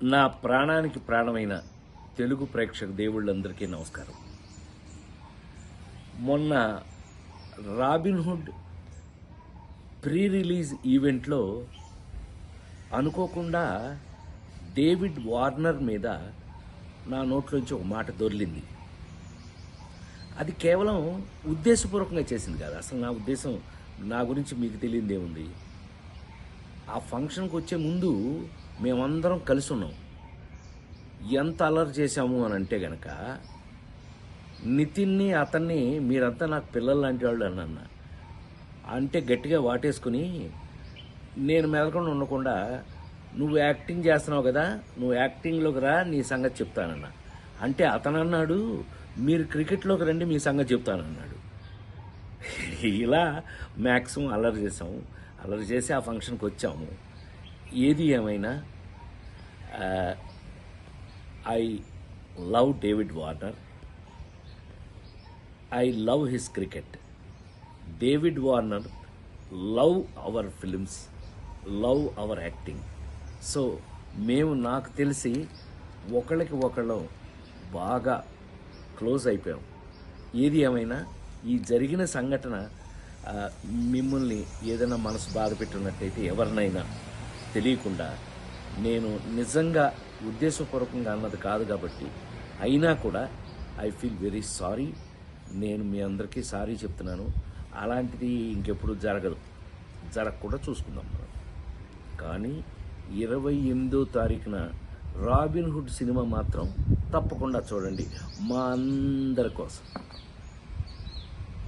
నా ప్రాణానికి ప్రాణమైన తెలుగు ప్రేక్షక దేవుళ్ళందరికీ నమస్కారం. మొన్న రాబిన్హుడ్ ప్రీ రిలీజ్ ఈవెంట్లో అనుకోకుండా డేవిడ్ వార్నర్ మీద నా నోట్లోంచి ఒక మాట దొర్లింది. అది కేవలం ఉద్దేశపూర్వకంగా చేసింది కాదు. అసలు నా ఉద్దేశం, నా గురించి మీకు తెలియదేముంది. ఆ ఫంక్షన్కి వచ్చే ముందు మేమందరం కలిసి ఉన్నాం. ఎంత అలర్ చేశాము అని అంటే గనక, నితిన్ని అతన్ని మీరంతా నాకు పిల్లలు లాంటి వాళ్ళు అన్న అంటే గట్టిగా వాటేసుకుని, నేను మెదలకుండా ఉండకుండా, నువ్వు యాక్టింగ్ చేస్తున్నావు కదా, నువ్వు యాక్టింగ్లోకి రా, నీ సంగతి చెప్తానన్నా. అంటే అతను అన్నాడు, మీరు క్రికెట్లోకి రండి, మీ సంగతి చెప్తానన్నాడు. ఇలా మ్యాక్సిమం అల్లరి చేసాము. అల్లరి చేసి ఆ ఫంక్షన్కి వచ్చాము. ఏది ఏమైనా I love David Warner. I love his cricket. David Warner love our films, love our acting. So మేము, నాకు తెలిసి ఒకళ్ళకి ఒకళ్ళం బాగా క్లోజ్ అయిపోయాం. ఏది ఏమైనా ఈ జరిగిన సంఘటన మిమ్మల్ని ఏదైనా మనసు బాధ పెట్టున్నట్టయితే, ఎవరినైనా తెలియకుండా, నేను నిజంగా ఉద్దేశపూర్వకంగా అన్నది కాదు కాబట్టి, అయినా కూడా ఐ ఫీల్ వెరీ సారీ. నేను మీ అందరికీ సారీ చెప్తున్నాను. అలాంటిది ఇంకెప్పుడు జరగకుండా చూసుకుందాం మనం. కానీ 28వ తారీఖున రాబిన్హుడ్ సినిమా మాత్రం తప్పకుండా చూడండి, మా అందరి కోసం.